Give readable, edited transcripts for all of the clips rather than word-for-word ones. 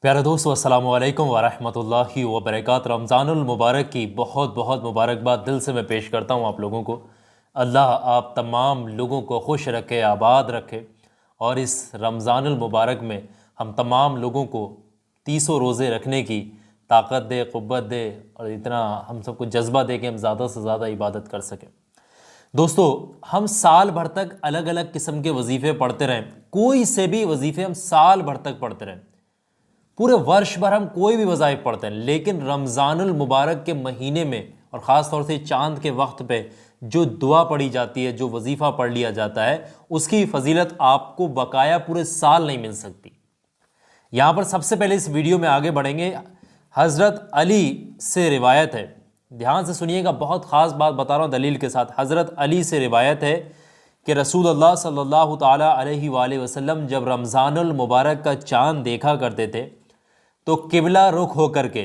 प्यारे दोस्तों, अस्सलामु अलैकुम वरहमतुल्लाहि वबरकातुहू। रमज़ानुल मुबारक की बहुत बहुत मुबारकबाद दिल से मैं पेश करता हूँ आप लोगों को। अल्लाह आप तमाम लोगों को खुश रखे, आबाद रखे और इस रमज़ानुल मुबारक में हम तमाम लोगों को 30 रोज़े रखने की ताकत दे, क़ुव्वत दे और इतना हम सबको जज्बा दे कि हम ज़्यादा से ज़्यादा इबादत कर सकें। दोस्तों, हम साल भर तक अलग अलग किस्म के वजीफ़े पढ़ते रहें, कोई से भी वजीफ़े हम साल भर तक पढ़ते रहें, पूरे वर्ष भर हम कोई भी वज़ाइफ पढ़ते हैं, लेकिन रमज़ानुल मुबारक के महीने में और ख़ास तौर से चांद के वक्त पे जो दुआ पढ़ी जाती है, जो वजीफ़ा पढ़ लिया जाता है, उसकी फजीलत आपको बकाया पूरे साल नहीं मिल सकती। यहाँ पर सबसे पहले इस वीडियो में आगे बढ़ेंगे। हज़रत अली से रिवायत है, ध्यान से सुनिएगा, बहुत ख़ास बात बता रहा हूँ दलील के साथ। हज़रत अली से रिवायत है कि रसूलुल्लाह सल्लल्लाहु ताला अलैहि वसल्लम जब रमज़ानुल मुबारक का चाँद देखा करते थे तो किबला रुख हो करके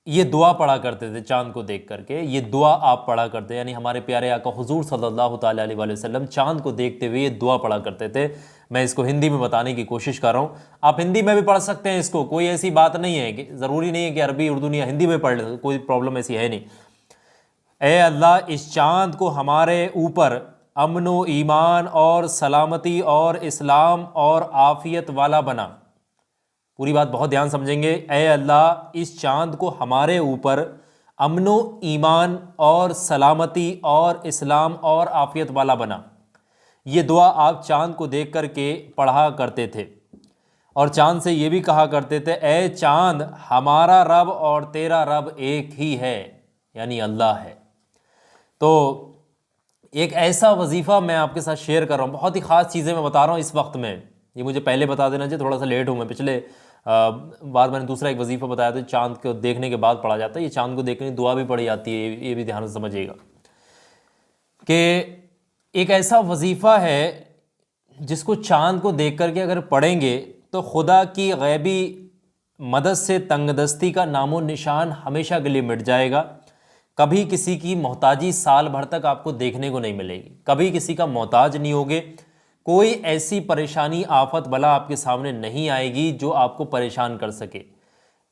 ये दुआ पढ़ा करते थे। चाँद को देख करके ये दुआ आप पढ़ा करते, यानी हमारे प्यारे आका हुजूर सल्लल्लाहु ताला अलैहि वसल्लम चाँद को देखते हुए ये दुआ पढ़ा करते थे। मैं इसको हिंदी में बताने की कोशिश कर रहा हूँ, आप हिंदी में भी पढ़ सकते हैं इसको, कोई ऐसी बात नहीं है कि ज़रूरी नहीं है कि अरबी उर्दू या हिंदी में पढ़ ले, कोई प्रॉब्लम ऐसी है नहीं। ए अल्लाह, इस चाँद को हमारे ऊपर अमन व ईमान और सलामती और इस्लाम और आफ़ियत वाला बना। पूरी बात बहुत ध्यान समझेंगे। ए अल्लाह, इस चाँद को हमारे ऊपर अमन व ईमान और सलामती और इस्लाम और आफ़ियत वाला बना। ये दुआ आप चाँद को देख कर के पढ़ा करते थे और चाँद से ये भी कहा करते थे, ए चाँद, हमारा रब और तेरा रब एक ही है, यानी अल्लाह है। तो एक ऐसा वजीफ़ा मैं आपके साथ शेयर कर रहा हूँ, बहुत ही ख़ास चीज़ें मैं बता रहा हूँ इस वक्त में। ये मुझे पहले बता देना चाहिए, थोड़ा सा लेट हूँ मैं। पिछले बार मैंने दूसरा एक वजीफ़ा बताया था, चाँद को देखने के बाद पढ़ा जाता है। ये चाँद को देखने की दुआ भी पढ़ी जाती है, ये भी ध्यान से समझिएगा कि एक ऐसा वजीफ़ा है जिसको चाँद को देख करके अगर पढ़ेंगे तो खुदा की गैबी मदद से तंगदस्ती का नामो निशान हमेशा के लिए मिट जाएगा। कभी किसी की मोहताजी साल भर तक आपको देखने को नहीं मिलेगी, कभी किसी का मोहताज नहीं होगे, कोई ऐसी परेशानी आफत बला आपके सामने नहीं आएगी जो आपको परेशान कर सके।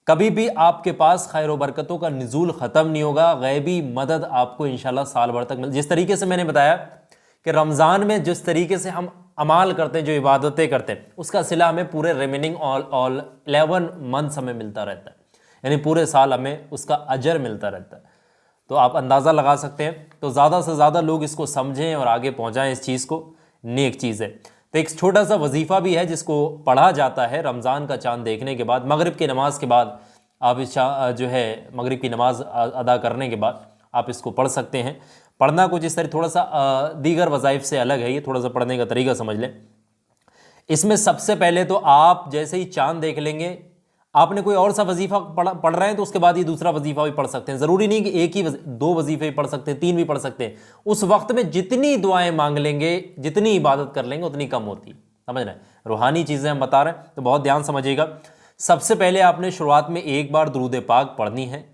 कभी भी आपके पास खैर व बरकतों का नुज़ूल ख़त्म नहीं होगा, गैबी मदद आपको इंशाल्लाह साल भर तक मिल। जिस तरीके से मैंने बताया कि रमज़ान में जिस तरीके से हम अमाल करते हैं, जो इबादतें करते हैं, उसका सिला हमें पूरे रिमेनिंग ऑल 11 मंथ्स हमें मिलता रहता है, यानी पूरे साल हमें उसका अजर मिलता रहता है। तो आप अंदाज़ा लगा सकते हैं। तो ज़्यादा से ज़्यादा लोग इसको समझें और आगे पहुँचाएँ इस चीज़ को, नेक चीज़ है। तो एक छोटा सा वजीफ़ा भी है जिसको पढ़ा जाता है रमज़ान का चाँद देखने के बाद, मगरिब की नमाज के बाद। आप इस जो है मगरिब की नमाज अदा करने के बाद आप इसको पढ़ सकते हैं। पढ़ना कुछ इस तरह थोड़ा सा दीगर वज़ाइफ से अलग है, ये थोड़ा सा पढ़ने का तरीका समझ लें। इसमें सबसे पहले तो आप जैसे ही चाँद देख लेंगे, आपने कोई और सा वजीफ़ा पढ़ रहे हैं तो उसके बाद ये दूसरा वजीफ़ा भी पढ़ सकते हैं। ज़रूरी नहीं कि एक ही दो वजीफ़े भी पढ़ सकते हैं, 3 भी पढ़ सकते हैं। उस वक्त में जितनी दुआएं मांग लेंगे, जितनी इबादत कर लेंगे, उतनी कम होती है। समझ रहे हैं, रूहानी चीज़ें हम बता रहे हैं, तो बहुत ध्यान समझिएगा। सबसे पहले आपने शुरुआत में एक बार दुरूद पाक पढ़नी है।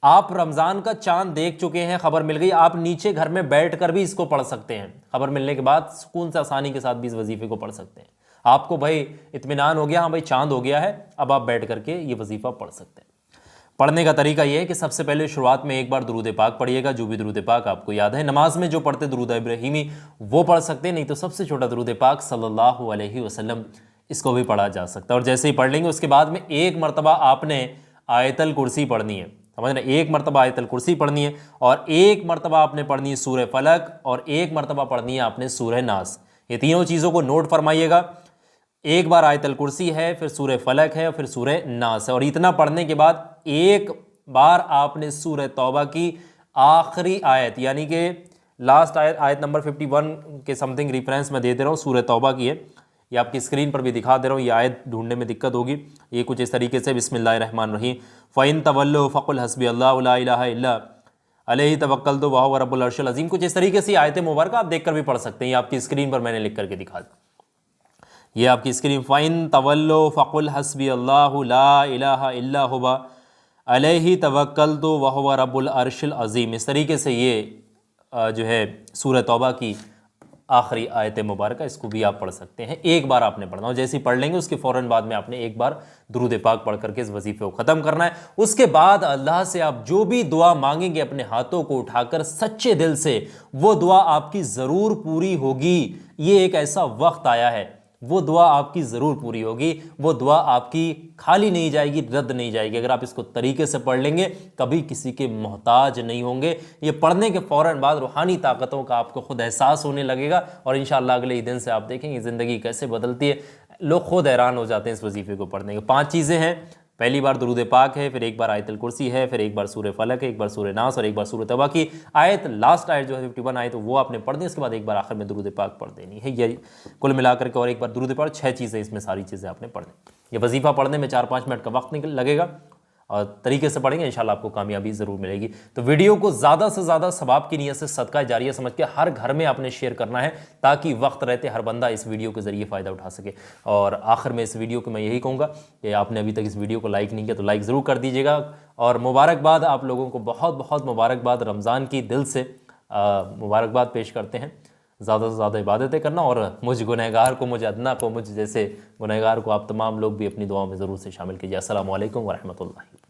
आप रमज़ान का चाँद देख चुके हैं, खबर मिल गई, आप नीचे घर में बैठ कर भी इसको पढ़ सकते हैं। खबर मिलने के बाद सुकून से आसानी के साथ भी इस वजीफ़े को पढ़ सकते हैं। आपको भाई इत्मीनान हो गया, हाँ भाई चाँद हो गया है, अब आप बैठ करके ये वजीफ़ा पढ़ सकते हैं। पढ़ने का तरीका ये है कि सबसे पहले शुरुआत में एक बार दुरूद पाक पढ़िएगा, जो भी दुरूद पाक आपको याद है। नमाज में जो पढ़ते दुरूद इब्राहीमी वो पढ़ सकते हैं, नहीं तो सबसे छोटा दुरूद पाक सल्लल्लाहु अलैहि वसल्लम, इसको भी पढ़ा जा सकता है। और जैसे ही पढ़ लेंगे उसके बाद में एक मरतबा आपने आयतल कुर्सी पढ़नी है। समझ रहे, एक मरतबा आयतल कुर्सी पढ़नी है और एक मरतबा आपने पढ़नी है सूरह फलक और एक मरतबा पढ़नी है आपने सूरह नास। ये तीनों चीज़ों को नोट फरमाइएगा। एक बार आयतल कुर्सी है, फिर सूरह फलक है और फिर सूरह नास है। और इतना पढ़ने के बाद एक बार आपने सूरह तौबा की आखिरी आयत, यानी कि लास्ट आयत, आयत नंबर 51 के समथिंग रेफरेंस में दे दे रहा हूँ, सूरह तौबा की है। ये आपकी स्क्रीन पर भी दिखा दे रहा हूँ, ये आयत ढूंढने में दिक्कत होगी। ये कुछ इस तरीके से, बिस्मिल्लाहिर्रहमानिर्रहीम, फ़इन तवल्लु फ़क़ुल हस्बी अल्लाहु ला इलाहा इल्ला अलैहि तवक्कलतु व हुवा रब्बुल अर्शिल अज़ीम। कुछ इस तरीके से आयत मुबारक आप देख कर भी पढ़ सकते हैं। ये आपकी स्क्रीन पर मैंने लिख करके दिखा दिया, ये आपकी स्क्रीन। फ़इन तवल्लु फ़क़ुल हस्बी अल्लाहु ला इलाहा इल्ला हुवा अलैहि तवक्कलतु व हुवा रब्बुल अर्शिल अज़ीम। इस तरीके से ये जो है सूरह तौबा की आखिरी आयत मुबारक, इसको भी आप पढ़ सकते हैं। एक बार आपने पढ़ना हो, जैसे ही पढ़ लेंगे उसके फ़ौरन बाद में आपने एक बार दुरूद पाक पढ़ करके इस वजीफे को ख़त्म करना है। उसके बाद अल्लाह से आप जो भी दुआ मांगेंगे अपने हाथों को उठाकर सच्चे दिल से, वो दुआ आपकी ज़रूर पूरी होगी। ये एक ऐसा वक्त आया है, वो दुआ आपकी ज़रूर पूरी होगी, वो दुआ आपकी खाली नहीं जाएगी, रद्द नहीं जाएगी। अगर आप इसको तरीके से पढ़ लेंगे कभी किसी के मोहताज नहीं होंगे। ये पढ़ने के फ़ौरन बाद रूहानी ताकतों का आपको खुद एहसास होने लगेगा और इंशाअल्लाह अगले ही दिन से आप देखेंगे ज़िंदगी कैसे बदलती है। लोग खुद हैरान हो जाते हैं इस वजीफे को पढ़ने के। 5 चीज़ें हैं, पहली बार दुरूद पाक है, फिर एक बार आयतुल कुर्सी है, फिर एक बार सूरह फलक है, एक बार सूरह नास और एक बार सूरह तौबा की आयत, लास्ट आयत जो है 51 आयत, तो वो आपने पढ़ दी। उसके बाद एक बार आखिर में दुरूद पाक पढ़ देनी है। ये कुल मिलाकर के और एक बार दुरूद पाक, 6 चीज़ें, इसमें सारी चीज़ें आपने पढ़नी। ये वजीफ़ा पढ़ने में 4-5 मिनट का वक्त लगेगा और तरीके से पढ़ेंगे इंशाल्लाह आपको कामयाबी ज़रूर मिलेगी। तो वीडियो को ज़्यादा से ज़्यादा सवाब की नीयत से सदका जारिया समझ के हर घर में आपने शेयर करना है, ताकि वक्त रहते हर बंदा इस वीडियो के ज़रिए फ़ायदा उठा सके। और आखिर में इस वीडियो को मैं यही कहूँगा कि आपने अभी तक इस वीडियो को लाइक नहीं किया तो लाइक ज़रूर कर दीजिएगा। और मुबारकबाद, आप लोगों को बहुत बहुत मुबारकबाद, रमज़ान की दिल से मुबारकबाद पेश करते हैं। ज़्यादा से ज़्यादा इबादतें करना और मुझ गुनहगार को, मुझ अदना को, मुझ जैसे गुनहगार को आप तमाम लोग भी अपनी दुआओं में ज़रूर से शामिल कीजिए। अस्सलामु अलैकुम व रहमतुल्लाहि।